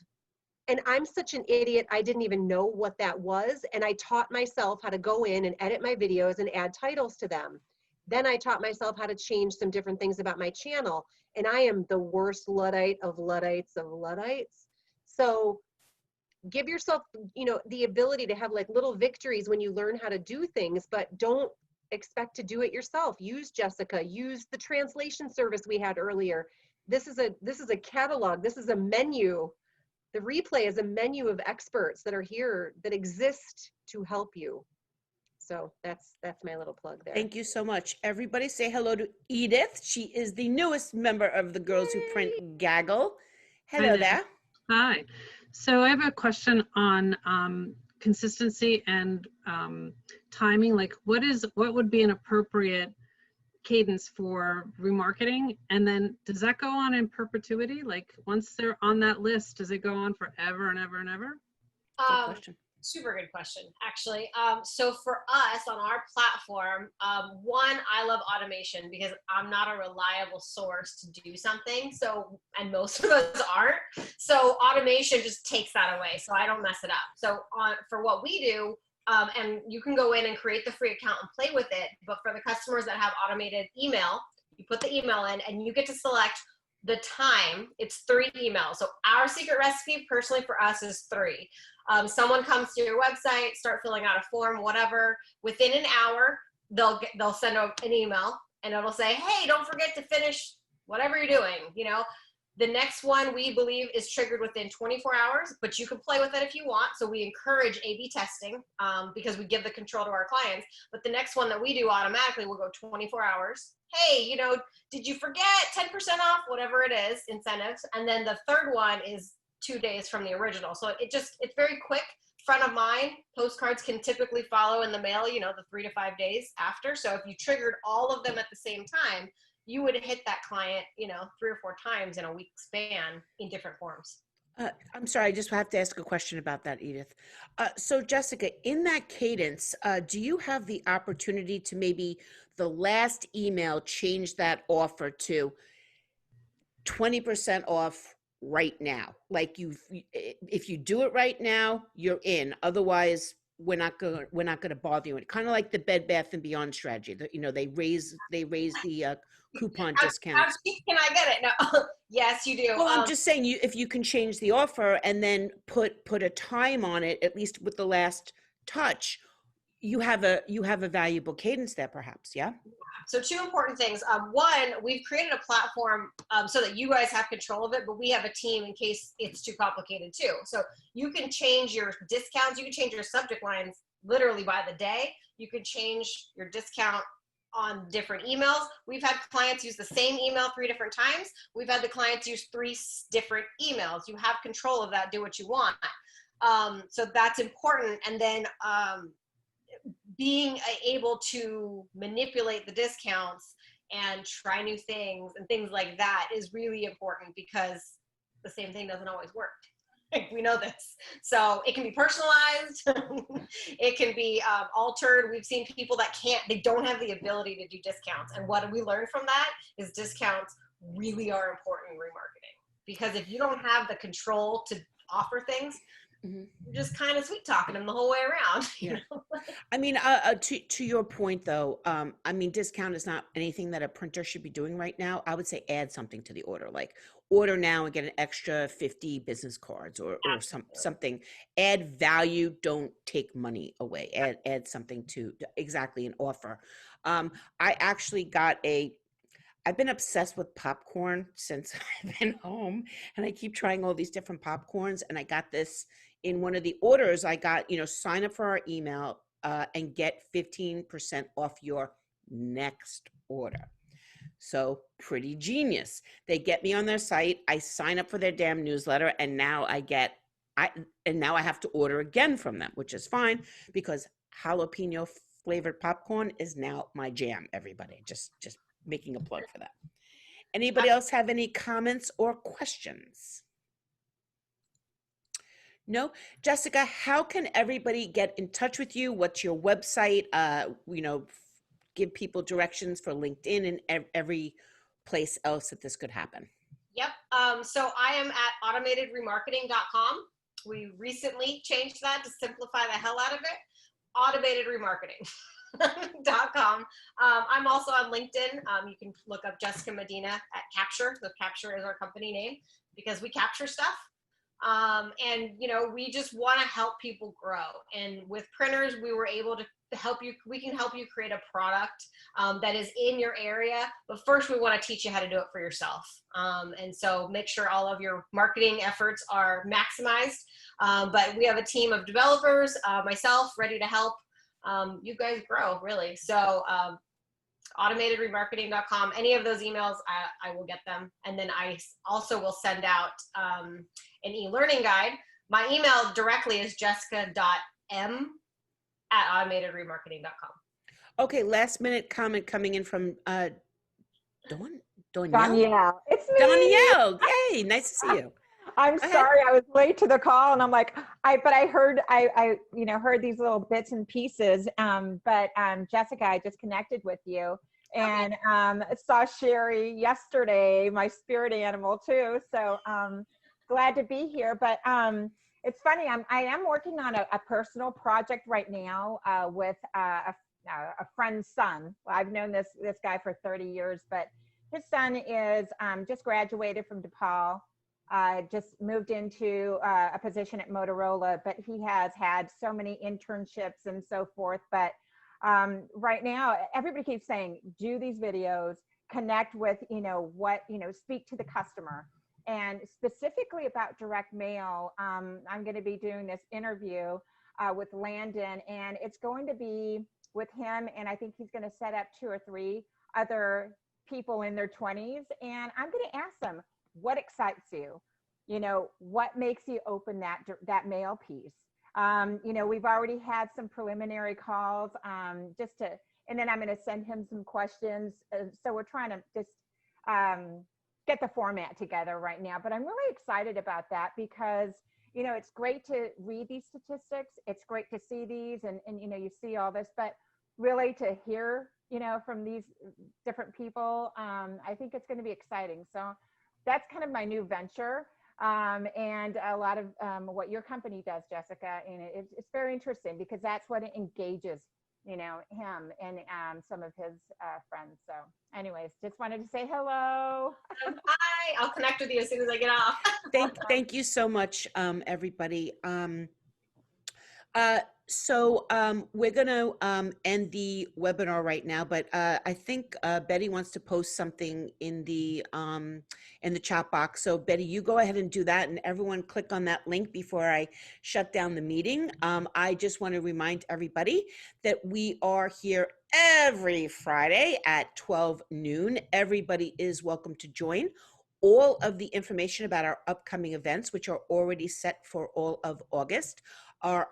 And I'm such an idiot. I didn't even know what that was. And I taught myself how to go in and edit my videos and add titles to them. Then I taught myself how to change some different things about my channel. And I am the worst Luddite of Luddites of Luddites. So give yourself, the ability to have, like, little victories when you learn how to do things, but don't expect to do it yourself. Use Jessica, use the translation service we had earlier. This is a catalog. This is a menu. The replay is a menu of experts that are here that exist to help you. So that's my little plug there. Thank you so much. Everybody say hello to Edith. She is the newest member of the Girls Who Print gaggle. Hello there. Hi. So I have a question on consistency and timing. Like, what would be an appropriate cadence for remarketing? And then does that go on in perpetuity? Like, once they're on that list, does it go on forever and ever and ever? Good question. Super good question, actually. So for us on our platform, one, I love automation because I'm not a reliable source to do something. So, and most of us aren't. So automation just takes that away. So I don't mess it up. So for what we do, and you can go in and create the free account and play with it. But for the customers that have automated email, you put the email in and you get to select the time. It's 3 emails. So our secret recipe personally for us is 3. Someone comes to your website, start filling out a form, whatever. Within an hour, they'll send an email and it'll say, hey, don't forget to finish whatever you're doing. You know, the next one we believe is triggered within 24 hours, but you can play with it if you want. So we encourage A/B testing because we give the control to our clients. But the next one that we do automatically will go 24 hours. Hey, you know, did you forget 10% off, whatever it is, incentives. And then the third one is 2 days from the original. So it's very quick, front of mind. Postcards can typically follow in the mail, you know, the 3 to 5 days after. So if you triggered all of them at the same time, you would hit that client, you know, 3 or 4 times in a week span in different forms. I'm sorry, I just have to ask a question about that, Edith. So Jessica, in that cadence, do you have the opportunity to maybe the last email change that offer to 20% off right now? Like if you do it right now, you're in. Otherwise, we're not going to bother you. Kind of like the Bed Bath and Beyond strategy. That, you know, they raise the coupon How discounts. cheap can I get it? No. Yes, you do. Well, I'm just saying, if you can change the offer and then put a time on it, at least with the last touch, you have a valuable cadence there, perhaps. Yeah. So 2 important things. One, we've created a platform so that you guys have control of it, but we have a team in case it's too complicated too. So you can change your discounts. You can change your subject lines literally by the day. You can change your discount on different emails. We've had clients use the same email 3 different times. We've had the clients use 3 different emails. You have control of that. Do what you want. So that's important. And then being able to manipulate the discounts and try new things and things like that is really important because the same thing doesn't always work. We know this. So it can be personalized. It can be altered. We've seen people that they don't have the ability to do discounts. And what we learned from that is discounts really are important in remarketing because if you don't have the control to offer things, you're just kind of sweet talking them the whole way around. You know? I mean, to your point though, I mean, discount is not anything that a printer should be doing right now. I would say add something to the order, like order now and get an extra 50 business cards or something. Add value, don't take money away. Add something to exactly an offer. I actually I've been obsessed with popcorn since I've been home, and I keep trying all these different popcorns, and I got this in one of the orders. I got, sign up for our email and get 15% off your next order. So pretty genius. They get me on their site. I sign up for their damn newsletter, and now I have to order again from them, which is fine because jalapeno flavored popcorn is now my jam. Everybody, just making a plug for that. Anybody else have any comments or questions? No? Jessica, how can everybody get in touch with you? What's your website? Give people directions for LinkedIn and every place else that this could happen. Yep. So I am at automatedremarketing.com. We recently changed that to simplify the hell out of it. Automatedremarketing.com. I'm also on LinkedIn. You can look up Jessica Medina at Capture. So Capture is our company name because we capture stuff. And we just want to help people grow. And with printers, we were able to help you. We can help you create a product that is in your area. But first, we want to teach you how to do it for yourself. And so make sure all of your marketing efforts are maximized. But we have a team of developers, myself, ready to help you guys grow, really. So automatedremarketing.com. Any of those emails, I will get them. And then I also will send out an e-learning guide. My email directly is jessica.m@automatedremarketing.com. Okay, last minute comment coming in from Danielle. Danielle, it's me. Danielle, yay, nice to see you. I'm Go ahead. sorry, I was late to the call, and I'm like, I heard, heard these little bits and pieces. But Jessica, I just connected with you, and saw Sherry yesterday, my spirit animal too. So glad to be here. But it's funny, I am working on a personal project right now with a friend's son. I've known this guy for 30 years, but his son is just graduated from DePaul. Just moved into a position at Motorola, but he has had so many internships and so forth. But right now, everybody keeps saying, do these videos, connect with, speak to the customer. And specifically about direct mail, I'm going to be doing this interview with Landon, and it's going to be with him. And I think he's going to set up 2 or 3 other people in their 20s. And I'm going to ask them, what excites you? What makes you open that mail piece? We've already had some preliminary calls and then I'm going to send him some questions. So we're trying to just get the format together right now, but I'm really excited about that because, it's great to read these statistics. It's great to see these and you see all this, but really to hear, from these different people, I think it's going to be exciting. So that's kind of my new venture. And a lot of what your company does, Jessica, and it's very interesting because that's what engages, him and some of his friends. So anyways, just wanted to say hello. Bye. I'll connect with you as soon as I get off. Thank you so much, everybody. So we're going to end the webinar right now, but I think Betty wants to post something in the chat box. So Betty, you go ahead and do that, and everyone click on that link before I shut down the meeting. I just want to remind everybody that we are here every Friday at 12 noon. Everybody is welcome to join. All of the information about our upcoming events, which are already set for all of August, are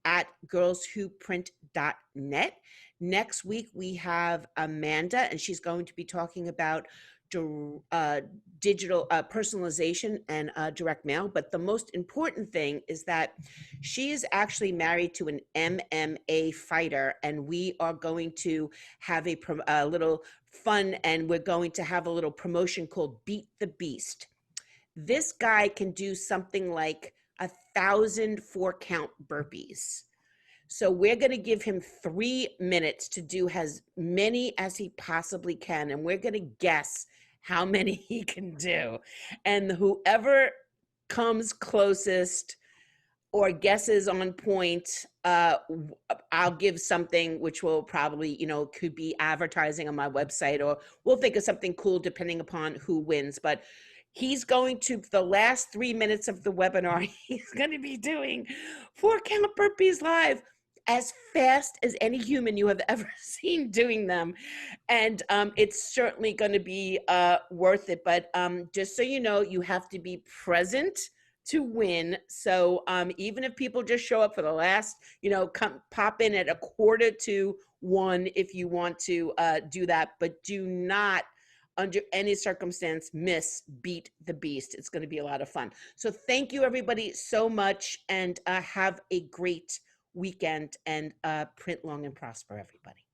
at girlswhoprint.net. Next week, we have Amanda, and she's going to be talking about digital personalization and direct mail. But the most important thing is that she is actually married to an MMA fighter, and we are going to have a little fun, and we're going to have a little promotion called Beat the Beast. This guy can do something like 1,000 4-count burpees. So we're going to give him 3 minutes to do as many as he possibly can. And we're going to guess how many he can do. And whoever comes closest or guesses on point, I'll give something which will probably, could be advertising on my website, or we'll think of something cool depending upon who wins. But he's going to, the last 3 minutes of the webinar, he's going to be doing 4-count burpees live as fast as any human you have ever seen doing them. And it's certainly going to be worth it. But just so you know, you have to be present to win. So even if people just show up for the last, come pop in at 1:45 if you want to do that, but do not under any circumstance miss Beat the Beast. It's going to be a lot of fun. So thank you everybody so much, and have a great weekend, and print long and prosper, everybody.